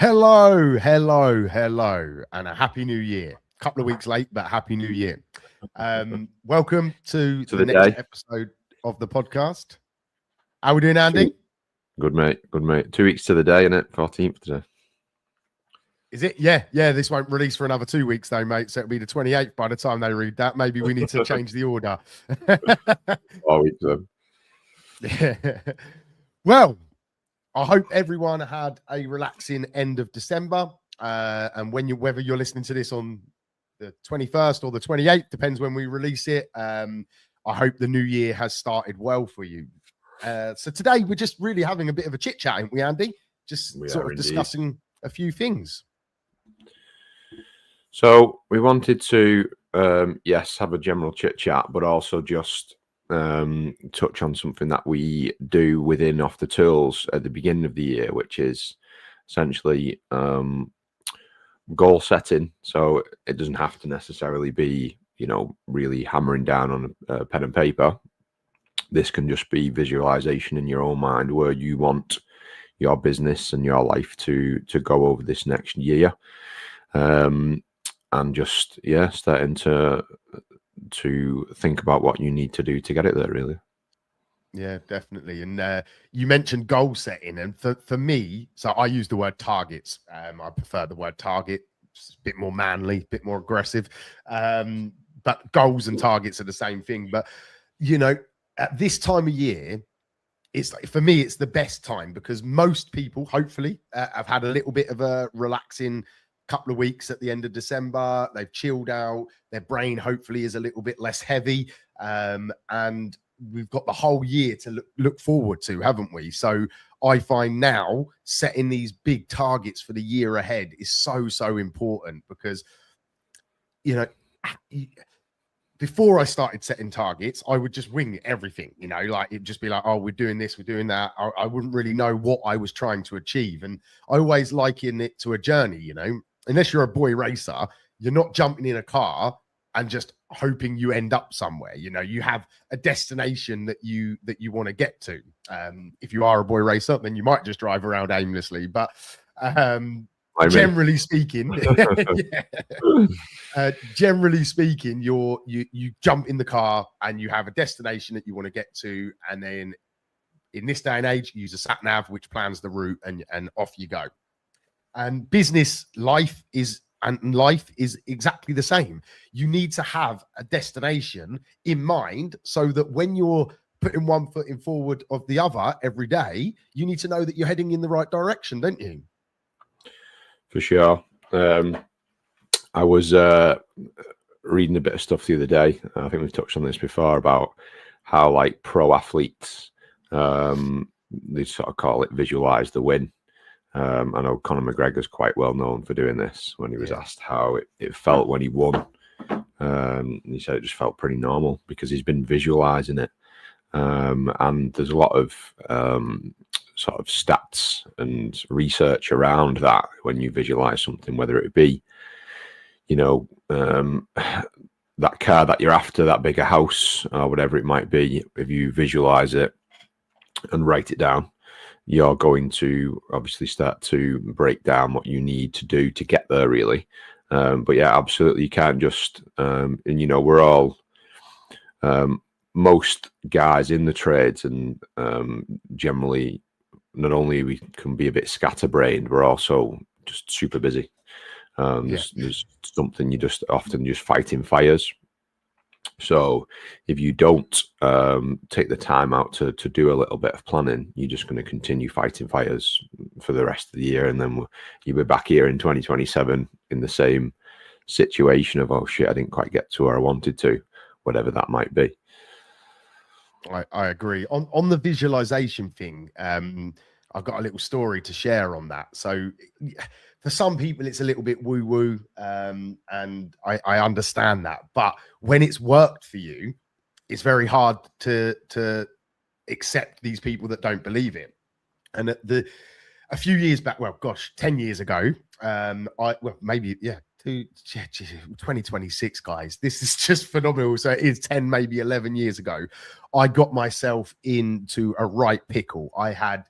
Hello, and a happy new year. Couple of weeks late, but happy new year. Welcome to the next episode of the podcast. How are we doing, Andy? Good, mate. 2 weeks to the day, innit? 14th today. Is it? Yeah. This won't release for another 2 weeks, though, mate. So it'll be the 28th by the time they read that. Maybe we need to change the order. 4 weeks then. Yeah. Well, I hope everyone had a relaxing end of December. And whether you're listening to this on the 21st or the 28th, depends when we release it. I hope the new year has started well for you. So today we're just really having a bit of a chit chat, aren't we, Andy? Just discussing a few things. So we wanted to, have a general chit chat, but also just touch on something that we do within Off the Tools at the beginning of the year, which is essentially goal setting. So it doesn't have to necessarily be, really hammering down on a pen and paper. This can just be visualization in your own mind where you want your business and your life to go over this next year. And just, starting to think about what you need to do to get it there, really. Yeah, definitely. And you mentioned goal setting, and for me, so I use the word targets. I prefer the word target. It's a bit more manly, a bit more aggressive. But goals and targets are the same thing. But at this time of year, it's like, for me, it's the best time because most people, hopefully, have had a little bit of a relaxing couple of weeks at the end of December. They've chilled out. Their brain hopefully is a little bit less heavy. And we've got the whole year to look forward to, haven't we? So I find now setting these big targets for the year ahead is so important because, before I started setting targets, I would just wing everything, like it'd just be like, oh, we're doing this, we're doing that. I wouldn't really know what I was trying to achieve. And I always liken it to a journey, unless you're a boy racer, you're not jumping in a car and just hoping you end up somewhere. You have a destination that you want to get to. If you are a boy racer, then you might just drive around aimlessly. But generally speaking, generally speaking, you jump in the car and you have a destination that you want to get to, and then in this day and age, use a sat nav which plans the route, and off you go. And business life is exactly the same. You need to have a destination in mind so that when you're putting one foot in forward of the other every day, you need to know that you're heading in the right direction, don't you? For sure. I was reading a bit of stuff the other day. I think we've touched on this before about how like pro athletes, they sort of call it visualize the win. I know Conor McGregor's quite well known for doing this. When he was asked how it felt when he won, he said it just felt pretty normal because he's been visualizing it. And there's a lot of sort of stats and research around that when you visualize something, whether it be, that car that you're after, that bigger house, or whatever it might be. If you visualize it and write it down, you're going to obviously start to break down what you need to do to get there, really. But yeah, absolutely, you can't just, and we're all, most guys in the trades, and generally, not only we can be a bit scatterbrained, we're also just super busy. There's something you just often just fighting fires. So if you don't take the time out to do a little bit of planning, you're just going to continue fighting fires for the rest of the year. And then you'll be back here in 2027 in the same situation of, oh shit, I didn't quite get to where I wanted to, whatever that might be. I agree. On the visualization thing, I've got a little story to share on that. So for some people, it's a little bit woo-woo, and I understand that. But when it's worked for you, it's very hard to accept these people that don't believe it. And a few years back, 10 years ago, 2026, guys, this is just phenomenal. So it is 10, maybe 11 years ago. I got myself into a right pickle. I had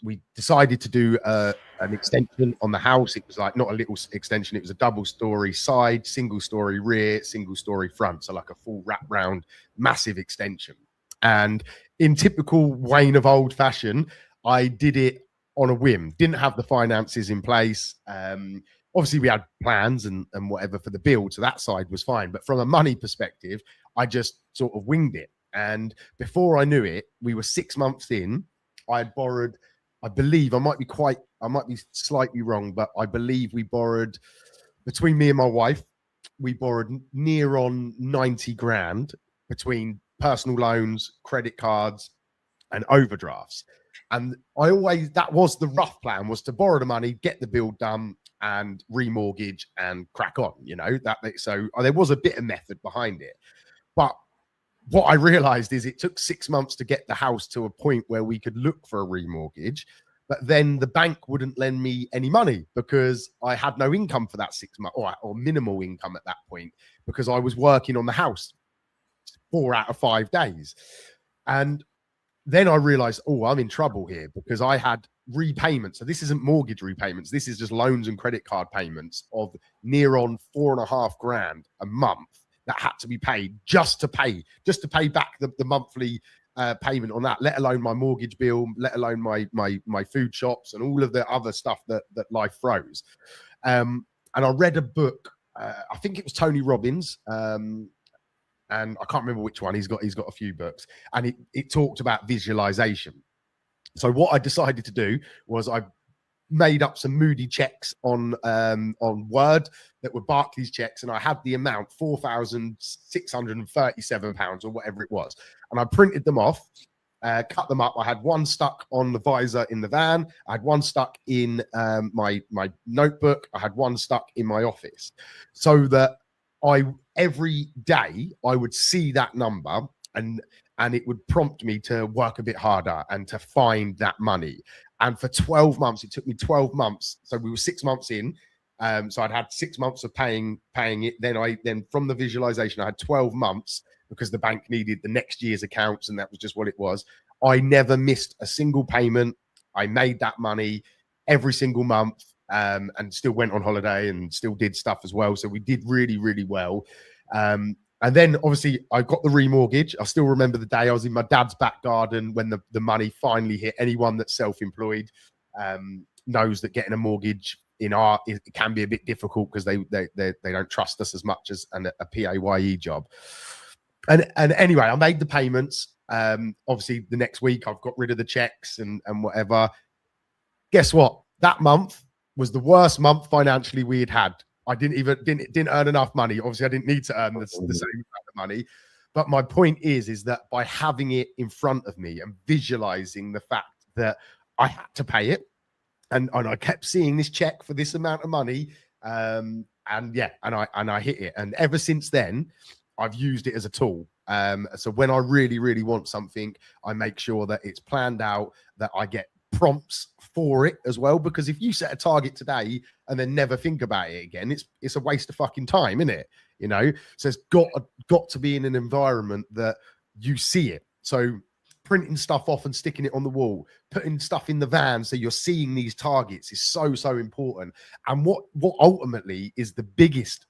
we decided to do an extension on the house. It was like not a little extension, it was a double story side, single story rear, single story front, so like a full wrap round massive extension. And in typical Wayne of old fashion, I did it on a whim, didn't have the finances in place. Obviously we had plans and whatever for the build, so that side was fine, but from a money perspective I just sort of winged it. And before I knew it, we were 6 months in. I had borrowed, I believe, I might be slightly wrong, but I believe we borrowed, between me and my wife, we borrowed near on 90 grand between personal loans, credit cards, and overdrafts. And that was the rough plan, was to borrow the money, get the build done, and remortgage and crack on, so there was a bit of method behind it. But what I realized is it took 6 months to get the house to a point where we could look for a remortgage, but then the bank wouldn't lend me any money because I had no income for that 6 months, or minimal income at that point, because I was working on the house 4 out of 5 days. And then I realized, I'm in trouble here, because I had repayments. So this isn't mortgage repayments. This is just loans and credit card payments of near on 4.5 grand a month that had to be paid just to pay back the monthly payment on that, let alone my mortgage bill, let alone my food shops and all of the other stuff that life throws. And I read a book, I think it was Tony Robbins, and I can't remember which one. He's got a few books, and it talked about visualization. So what I decided to do was I made up some moody checks on Word that were Barclays checks, and I had the amount £4,637 or whatever it was, and I printed them off, cut them up. I had one stuck on the visor in the van, I had one stuck in my notebook, I had one stuck in my office, so that every day I would see that number, and it would prompt me to work a bit harder and to find that money. And for 12 months, it took me 12 months. So we were 6 months in. So I'd had 6 months of paying it. Then from the visualization, I had 12 months because the bank needed the next year's accounts, and that was just what it was. I never missed a single payment. I made that money every single month, and still went on holiday and still did stuff as well. So we did really, really well. And then obviously I got the remortgage. I still remember the day I was in my dad's back garden when the money finally hit. Anyone that's self-employed knows that getting a mortgage it can be a bit difficult because they don't trust us as much as a PAYE job. And anyway, I made the payments. Obviously the next week I've got rid of the checks and whatever. Guess what? That month was the worst month financially we had. I didn't earn enough money. Obviously, I didn't need to earn the same amount of money. But my point is that by having it in front of me and visualizing the fact that I had to pay it, and I kept seeing this check for this amount of money, and I hit it. And ever since then, I've used it as a tool. So when I really, really want something, I make sure that it's planned out, that I get prompts for it as well, because if you set a target today and then never think about it again, it's a waste of fucking time, isn't it? So it's got to be in an environment that you see it. So printing stuff off and sticking it on the wall, putting stuff in the van so you're seeing these targets is so important. And what ultimately is the biggest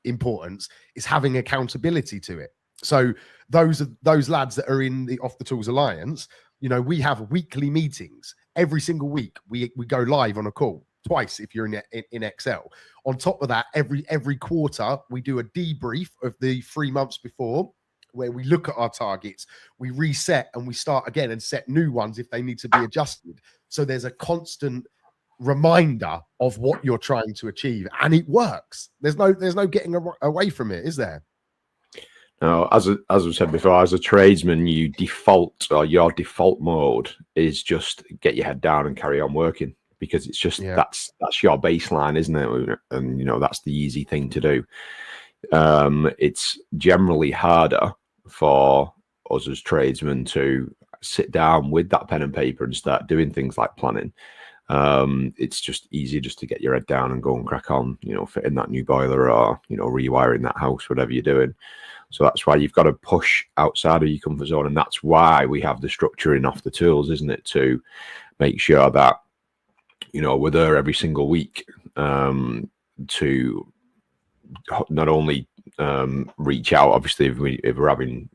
importance is having accountability to it. So those lads that are in the Off the Tools Alliance, we have weekly meetings. Every single week we go live on a call, twice if you're in Excel. On top of that, every quarter we do a debrief of the 3 months before, where we look at our targets, we reset, and we start again and set new ones if they need to be adjusted. So there's a constant reminder of what you're trying to achieve, and it works. There's no getting away from it, is there? Now, as we said before, as a tradesman, your default mode is just get your head down and carry on working, because it's just that's your baseline, isn't it? And that's the easy thing to do. It's generally harder for us as tradesmen to sit down with that pen and paper and start doing things like planning. It's just easier just to get your head down and go and crack on, fitting that new boiler or rewiring that house, whatever you're doing. So that's why you've got to push outside of your comfort zone. And that's why we have the structuring off the tools, isn't it? To make sure that, we're there every single week, to not only reach out, obviously, if we're having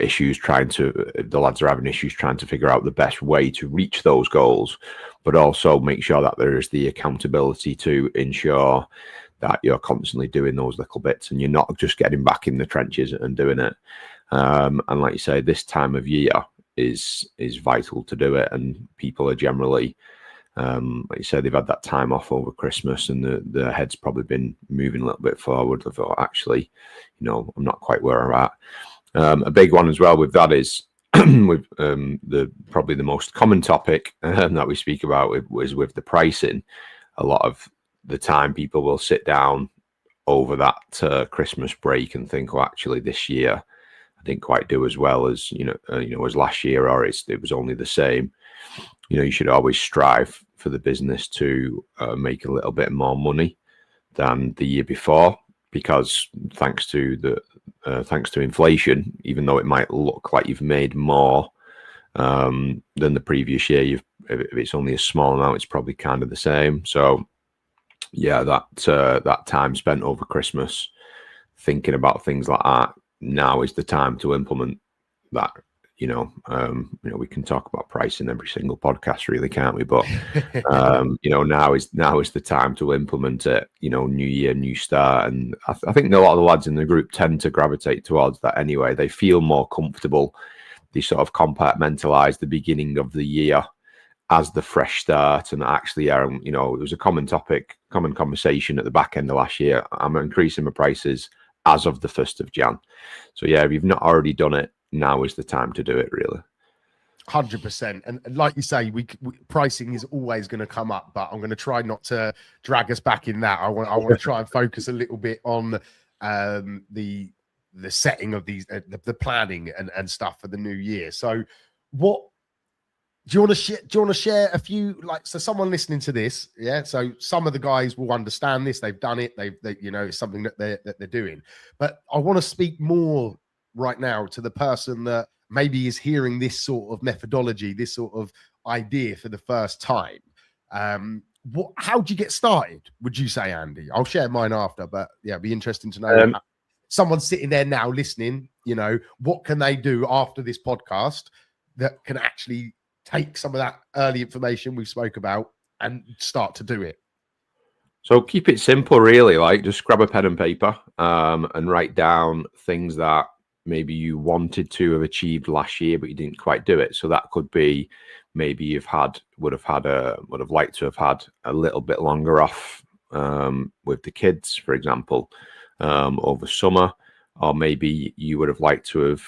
issues if the lads are having issues trying to figure out the best way to reach those goals, but also make sure that there is the accountability to ensure that you're constantly doing those little bits and you're not just getting back in the trenches and doing it. And like you say, this time of year is vital to do it, and people are generally, like you said, they've had that time off over Christmas and the head's probably been moving a little bit forward. I thought, actually, I'm not quite where I'm at. A big one as well with that is with probably the most common topic that we speak about is with the pricing. A lot of the time people will sit down over that Christmas break and think, well, actually this year I didn't quite do as well as as last year, or it was only the same. You should always strive for the business to make a little bit more money than the year before, because thanks to inflation, even though it might look like you've made more than the previous year, if it's only a small amount, it's probably kind of the same. So yeah, that time spent over Christmas thinking about things like that, now is the time to implement that. We can talk about pricing every single podcast, really, can't we? But now is the time to implement it. New year, new start, and I think a lot of the lads in the group tend to gravitate towards that anyway. They feel more comfortable. They sort of compartmentalize the beginning of the year as the fresh start, and actually, there was a common conversation at the back end of last year. I'm increasing my prices as of the 1st of Jan. So yeah, if you've not already done it, now is the time to do it, really. 100%. And like you say, pricing is always going to come up, but I'm going to try not to drag us back in that. I want to try and focus a little bit on the setting of these, the planning and stuff for the new year. So what do you want to share a few, so someone listening to this, yeah, so some of the guys will understand this, they've done it, they it's something that they're doing, but I want to speak more right now to the person that maybe is hearing this sort of methodology, this sort of idea for the first time. How do you get started, would you say, Andy? I'll share mine after, but yeah, it'd be interesting to know. Someone sitting there now listening, what can they do after this podcast that can actually take some of that early information we spoke about and start to do it? So keep it simple, really. Just grab a pen and paper and write down things that maybe you wanted to have achieved last year, but you didn't quite do it. So that could be maybe would have liked to have had a little bit longer off with the kids, for example, over summer, or maybe you would have liked to have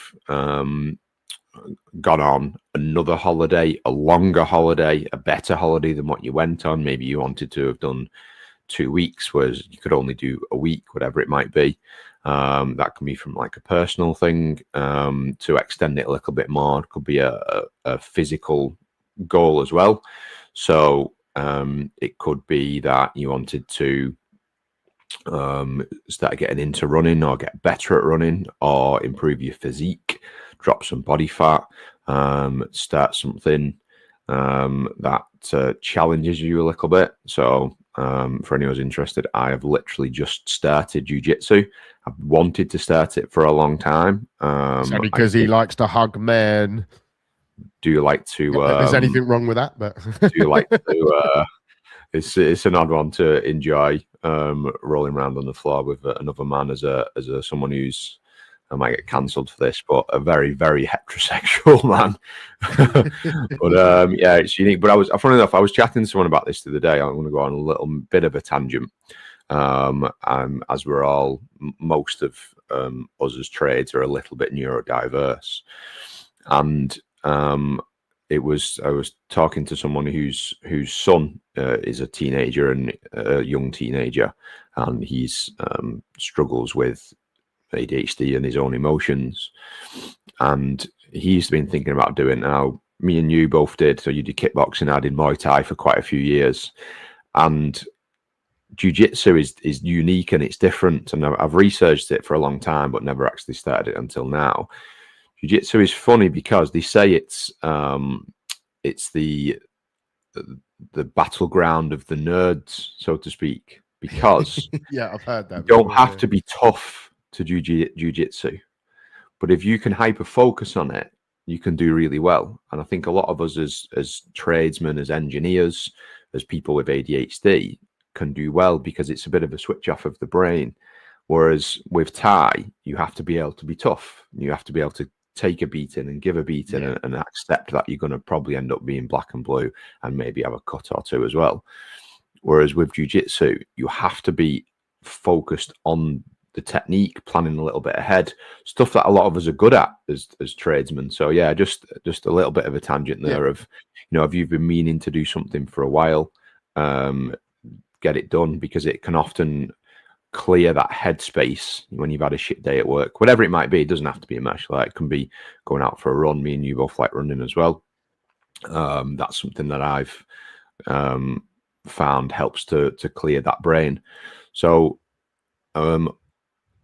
gone on another holiday, a longer holiday, a better holiday than what you went on. Maybe you wanted to have done 2 weeks, whereas you could only do a week, whatever it might be. That can be from a personal thing to extend it a little bit more. It could be a physical goal as well. So it could be that you wanted to start getting into running, or get better at running, or improve your physique, drop some body fat, start something that challenges you a little bit. So for anyone who's interested, I have literally just started jiu-jitsu. I've wanted to start it for a long time. So because he likes to hug men. Do you like to? There's anything wrong with that? But do you like to? It's an odd one to enjoy. Rolling around on the floor with another man as someone who's, I might get cancelled for this, but a very, very heterosexual man. But yeah, it's unique. But funny enough, I was chatting to someone about this the other day. I'm going to go on a little bit of a tangent. As we're all, most of us as trades are a little bit neurodiverse, and I was talking to someone whose son is a teenager, and a young teenager, and he's struggles with ADHD and his own emotions, and he's been thinking about doing, now me and you both did, so you did kickboxing, I did Muay Thai for quite a few years, and jiu-jitsu is unique and it's different, and I've researched it for a long time but never actually started it until now. Jiu-jitsu is funny because they say it's the battleground of the nerds, so to speak, because yeah, I've heard that. You don't have to be tough to do jiu-jitsu, but if you can hyper focus on it, you can do really well. And I think a lot of us as tradesmen, as engineers, as people with ADHD can do well because it's a bit of a switch off of the brain. Whereas with Thai, you have to be able to be tough. You have to be able to take a beating and give a beating and accept that you're going to probably end up being black and blue and maybe have a cut or two as well. Whereas with jiu-jitsu, you have to be focused on the technique, planning a little bit ahead, stuff that a lot of us are good at as tradesmen. So yeah, just a little bit of a tangent there of, if you've been meaning to do something for a while, get it done, because it can often clear that headspace when you've had a shit day at work, whatever it might be. It doesn't have to be a martial art. It can be going out for a run. Me and you both like running as well. That's something that I've found helps to clear that brain. So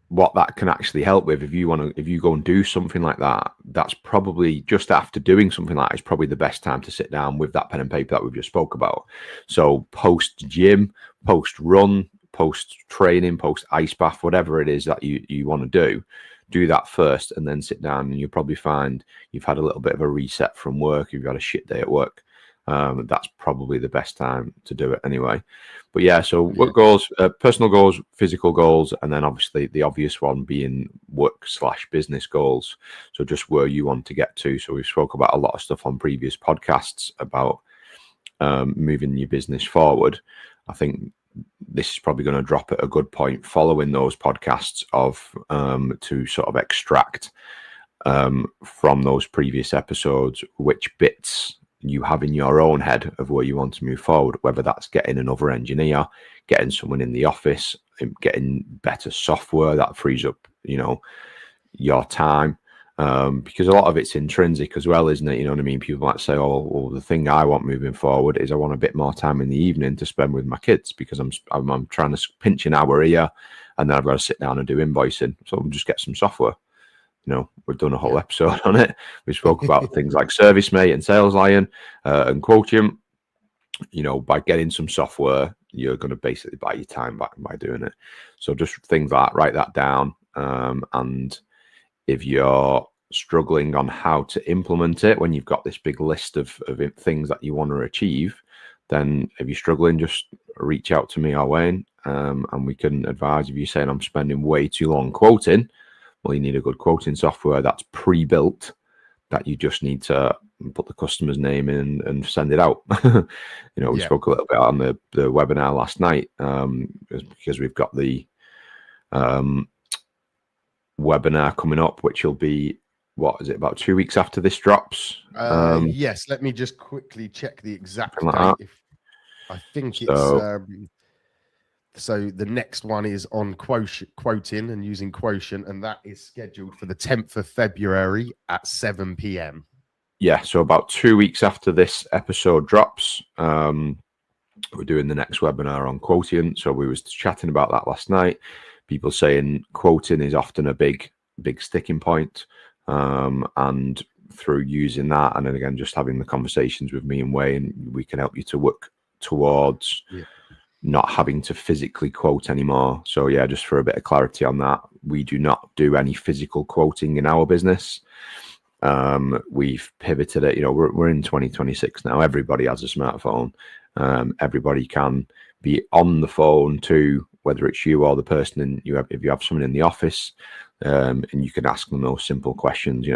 what that can actually help with, if you go and do something like that, that's probably just after doing something like that is probably the best time to sit down with that pen and paper that we've just spoke about. So post gym, post run, post training, post ice bath, whatever it is that you want to do that first, and then sit down, and you'll probably find you've had a little bit of a reset from work. If you've had a shit day at work, that's probably the best time to do it anyway. But yeah, so work goals, personal goals, physical goals, and then obviously the obvious one being work/business goals. So just where you want to get to. So we've spoke about a lot of stuff on previous podcasts about moving your business forward. I think this is probably going to drop at a good point following those podcasts to sort of extract from those previous episodes which bits you have in your own head of where you want to move forward, whether that's getting another engineer, getting someone in the office, getting better software that frees up, your time. Because a lot of it's intrinsic as well, isn't it? You know what I mean? People might say, oh, well, the thing I want moving forward is I want a bit more time in the evening to spend with my kids, because I'm trying to pinch an hour here and then I've got to sit down and do invoicing. So I'll just get some software. We've done a whole episode on it. We spoke about things like ServiceMate and Sales Lion and Quotium. By getting some software, you're going to basically buy your time back by doing it. So just things like that, write that down. And if you're struggling on how to implement it, when you've got this big list of things that you want to achieve, then if you're struggling, just reach out to me or Wayne, and we can advise. If you're saying I'm spending way too long quoting, well, you need a good quoting software that's pre-built, that you just need to put the customer's name in and send it out. We spoke a little bit on the webinar last night, because we've got the webinar coming up, which will be, what is it, about 2 weeks after this drops? Yes, let me just quickly check the exact date. I think so the next one is on quoting and using Quotient, and that is scheduled for the 10th of February at 7 p.m. Yeah, so about 2 weeks after this episode drops, we're doing the next webinar on Quotient. So we was chatting about that last night. People saying quoting is often a big sticking point, and through using that, and then again just having the conversations with me and Wayne, we can help you to work towards not having to physically quote anymore. So yeah, just for a bit of clarity on that, we do not do any physical quoting in our business. We've pivoted it. We're in 2026 now. Everybody has a smartphone. Everybody can be on the phone to, whether it's you or the person if you have someone in the office, and you can ask them those simple questions.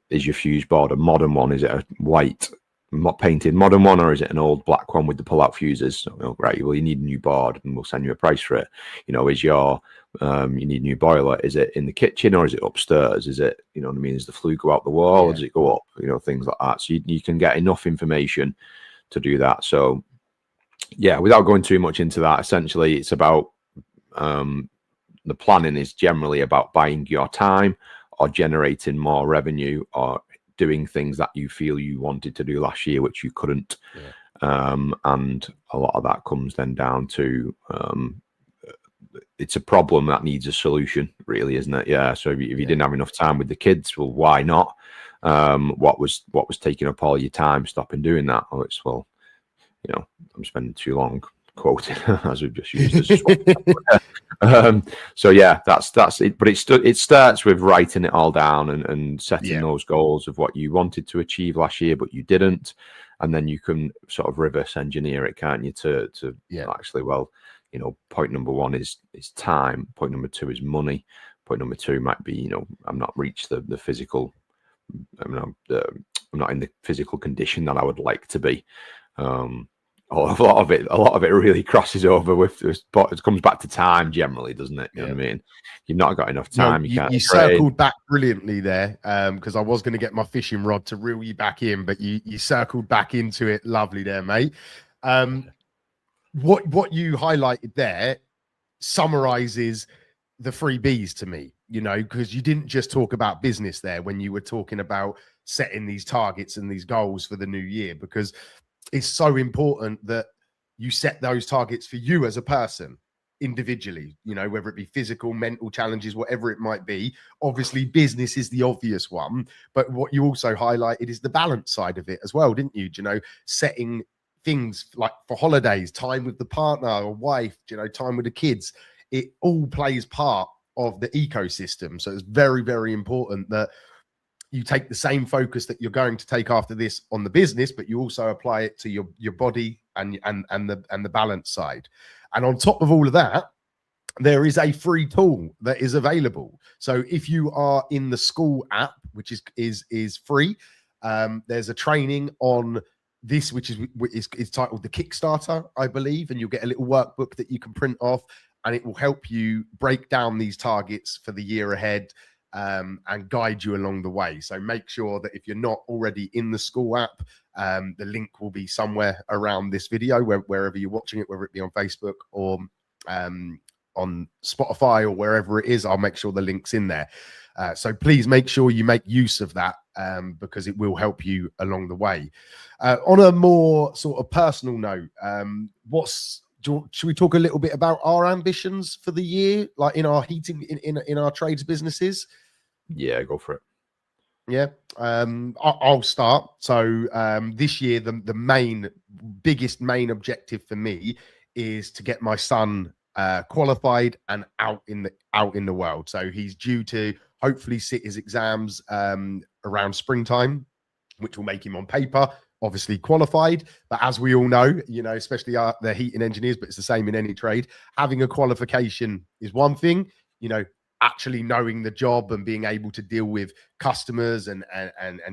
Is your fuse board a modern one? Is it a white painted modern one, or is it an old black one with the pull-out fuses? So, right, well, you need a new board, and we'll send you a price for it. Is your you need a new boiler? Is it in the kitchen, or is it upstairs? Is it, is the flue go out the wall, or does it go up? Things like that. So you can get enough information to do that. So yeah, without going too much into that, essentially it's about the planning is generally about buying your time or generating more revenue or doing things that you feel you wanted to do last year which you couldn't. And a lot of that comes then down to it's a problem that needs a solution, really, isn't it? Yeah. So if you didn't have enough time with the kids, well, why not? What was taking up all your time? Stopping doing that. Oh, it's, well, you know, I'm spending too long quoting as we've just used as so yeah, that's it. But it starts with writing it all down and setting those goals of what you wanted to achieve last year but you didn't, and then you can sort of reverse engineer it, can't you, to actually, well, you know, point number one is time, point number two is money, point number two might be, you know, I'm not reached the physical, I'm not in the physical condition that I would like to be. A lot of it really crosses over with this, but it comes back to time generally, doesn't it? You know what I mean? You've not got enough time. No, you circled back brilliantly there, because I was going to get my fishing rod to reel you back in, but you circled back into it. Lovely there, mate. What you highlighted there summarizes the 3 Bs to me, you know, because you didn't just talk about business there when you were talking about setting these targets and these goals for the new year, because it's so important that you set those targets for you as a person individually, you know, whether it be physical, mental challenges, whatever it might be. Obviously, business is the obvious one, but what you also highlighted is the balance side of it as well, didn't you? You know, setting things like for holidays, time with the partner or wife, you know, time with the kids. It all plays part of the ecosystem. So it's very, very important that you take the same focus that you're going to take after this on the business, but you also apply it to your body and the balance side. And on top of all of that, there is a free tool that is available. So if you are in the school app, which is free, there's a training on this, which is titled the Kickstarter, I believe, and you'll get a little workbook that you can print off, and it will help you break down these targets for the year ahead. And guide you along the way. So make sure that if you're not already in the school app, the link will be somewhere around this video, wherever you're watching it, whether it be on Facebook or on Spotify or wherever it is. I'll make sure the link's in there. So please make sure you make use of that, because it will help you along the way. On a more sort of personal note, should we talk a little bit about our ambitions for the year, like in our heating, in our trades businesses? Yeah, go for it. Yeah, I'll start. So this year, the biggest main objective for me is to get my son qualified and out in the world. So he's due to hopefully sit his exams around springtime, which will make him on paper obviously qualified. But as we all know, you know, especially the heating engineers, but it's the same in any trade, having a qualification is one thing, you know, actually knowing the job and being able to deal with customers and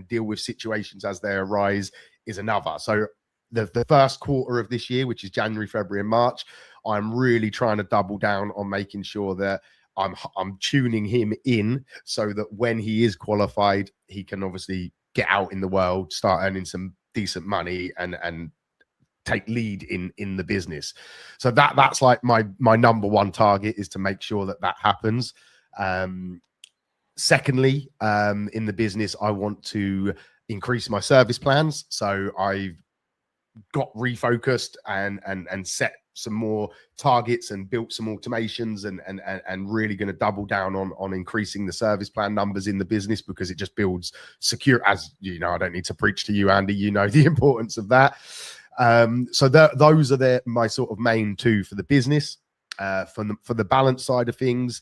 deal with situations as they arise is another. So the first quarter of this year, which is January, February and March, I'm really trying to double down on making sure that I'm tuning him in so that when he is qualified, he can obviously get out in the world, start earning some decent money and take lead in the business. So that's like my number one target, is to make sure that happens. Secondly, in the business, I want to increase my service plans. So I've got refocused and set some more targets and built some automations and really going to double down on increasing the service plan numbers in the business, because it just builds secure, as you know, I don't need to preach to you, Andy, you know the importance of that. So those are my sort of main two for the business. For the balance side of things,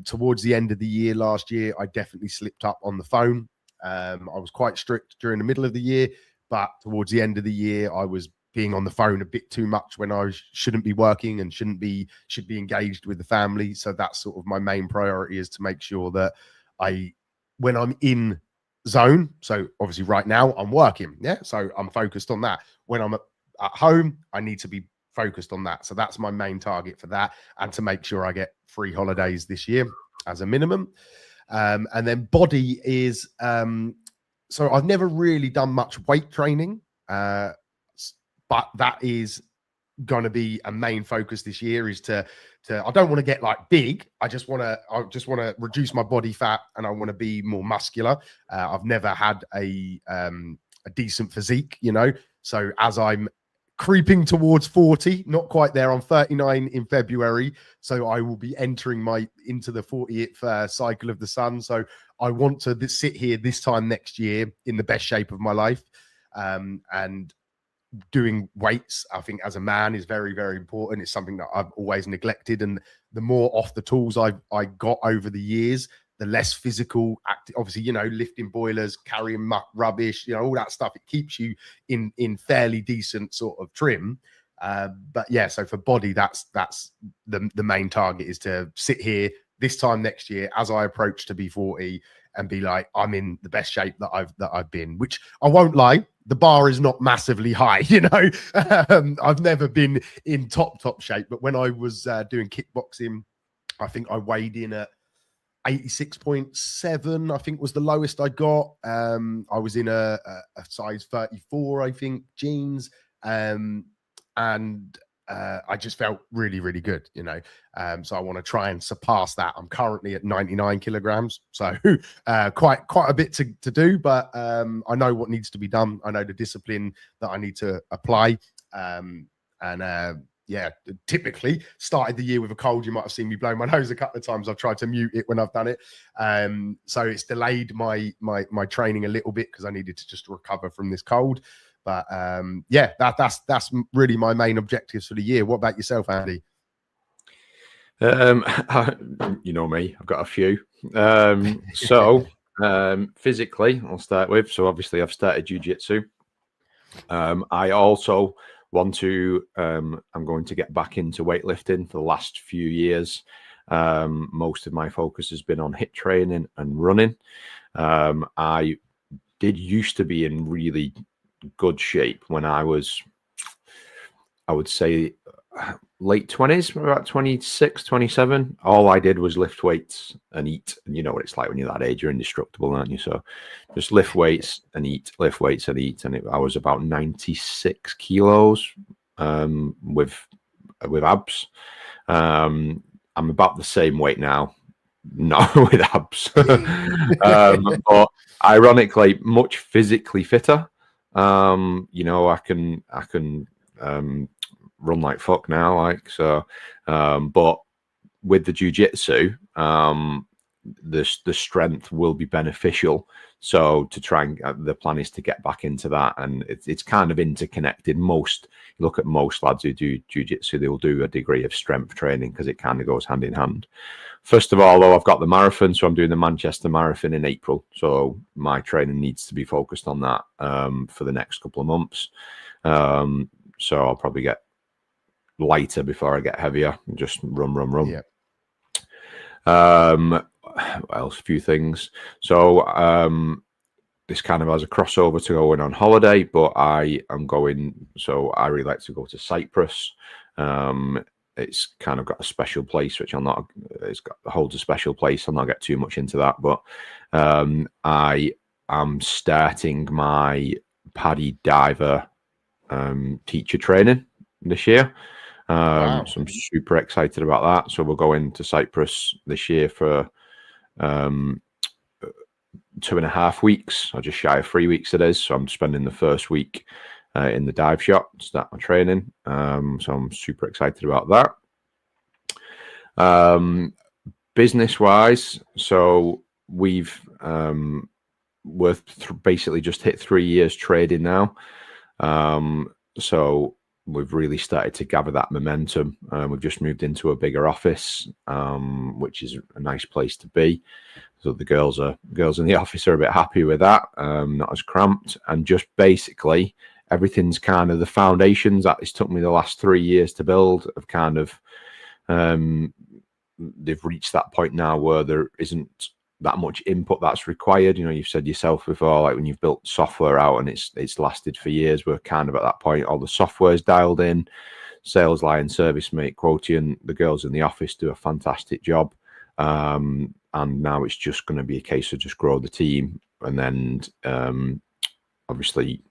towards the end of the year last year, I definitely slipped up on the phone. I was quite strict during the middle of the year, but towards the end of the year, I was being on the phone a bit too much when I shouldn't be working and should be engaged with the family. So that's sort of my main priority, is to make sure that when I'm in zone, so obviously right now I'm working, so I'm focused on that. When I'm at home, I need to be focused on that. So that's my main target for that, and to make sure I get 3 holidays this year as a minimum. And then body is, so I've never really done much weight training, but that is going to be a main focus this year, is to I don't want to get like big. I just want to reduce my body fat, and I want to be more muscular. I've never had a decent physique, you know. So as I'm creeping towards 40, not quite there. I'm 39 in February, so I will be entering into the 40th cycle of the sun. So I want to sit here this time next year in the best shape of my life. And doing weights, I think, as a man is very, very important. It's something that I've always neglected, and the more off the tools I got over the years, the less physical obviously, lifting boilers, carrying muck, rubbish, all that stuff, it keeps you in fairly decent sort of trim. But yeah, so for body, that's the main target, is to sit here this time next year as I approach to be 40 and be like, I'm in the best shape that I've been, which I won't lie, the bar is not massively high. I've never been in top shape, but when I was doing kickboxing, I think I weighed in at 86.7, I think was the lowest I got. I was in a size 34, I think, jeans. And I just felt really, really good, so I want to try and surpass that. I'm currently at 99 kilograms, so quite a bit to do, but I know what needs to be done. I know the discipline that I need to apply. Yeah, typically started the year with a cold. You might have seen me blow my nose a couple of times. I've tried to mute it when I've done it. So it's delayed my training a little bit because I needed to just recover from this cold. But yeah, that's really my main objectives for the year. What about yourself, Andy? You know me, I've got a few. Physically, I'll start with. So obviously I've started jiu-jitsu. I also want to, I'm going to get back into weightlifting. For the last few years, most of my focus has been on HIIT training and running. I used to be in really good shape when I was, I would say, late 20s, about 26, 27. All I did was lift weights and eat. And you know what it's like when you're that age, you're indestructible, aren't you? So just lift weights and eat, lift weights and eat. And I was about 96 kilos with abs. I'm about the same weight now, not with abs. But ironically, much physically fitter. I can run like fuck now, but with the jiu-jitsu, the strength will be beneficial. So to try and the plan is to get back into that, and it's kind of interconnected. You look at most lads who do jiu-jitsu, they will do a degree of strength training because it kind of goes hand in hand. First of all, though, I've got the marathon, so I'm doing the Manchester Marathon in April. So my training needs to be focused on that for the next couple of months. So I'll probably get lighter before I get heavier and just run. Yeah. What else? A few things. So this kind of has a crossover to going on holiday, but I am going. So I really like to go to Cyprus. It's kind of got a special place, which holds a special place. I'll not get too much into that, but I am starting my Paddy diver teacher training this year. Wow. So I'm super excited about that. So we're going to Cyprus this year for 2.5 weeks, or just shy of 3 weeks it is. So I'm spending the first week in the dive shop to start my training. So I'm super excited about that. Business wise, so we've basically just hit 3 years trading now. So we've really started to gather that momentum. We've just moved into a bigger office, which is a nice place to be. So the girls in the office are a bit happy with that, not as cramped, and just basically everything's kind of the foundations that it's took me the last 3 years to build have kind of they've reached that point now where there isn't that much input that's required. You've said yourself before, like when you've built software out and it's lasted for years, we're kind of at that point. All the software's dialed in, sales line, service mate, quotient. The girls in the office do a fantastic job. And now it's just going to be a case of just grow the team. And then obviously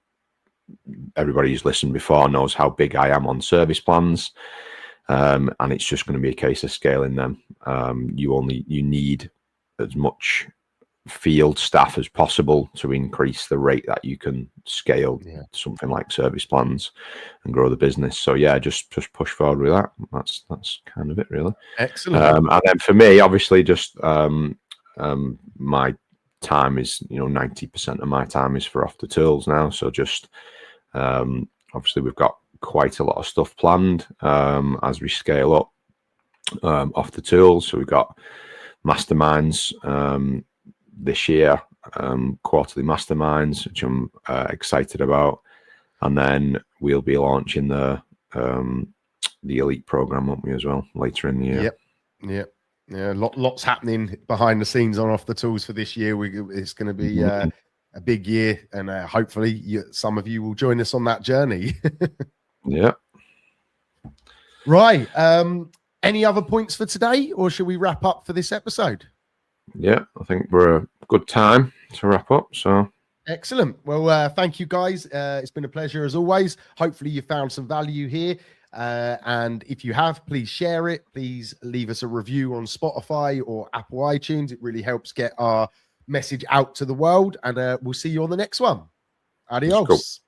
everybody who's listened before knows how big I am on service plans. And it's just going to be a case of scaling them. You need as much field staff as possible to increase the rate that you can scale something like service plans and grow the business. So yeah, just push forward with that. That's kind of it, really. Excellent. And then for me, obviously, just my time is, 90% of my time is for Off the Tools now. So just obviously we've got quite a lot of stuff planned as we scale up Off the Tools. So we've got masterminds this year, quarterly masterminds, which I'm excited about, and then we'll be launching the elite program, won't we, as well, later in the year. Yep. Yeah, lots happening behind the scenes on Off the Tools for this year. It's going to be a big year, and hopefully some of you will join us on that journey. Yeah. Right. Any other points for today, or should we wrap up for this episode? Yeah, I think we're a good time to wrap up. So excellent. Well, thank you guys. It's been a pleasure as always. Hopefully you found some value here. And if you have, please share it. Please leave us a review on Spotify or Apple iTunes. It really helps get our message out to the world. And we'll see you on the next one. Adios.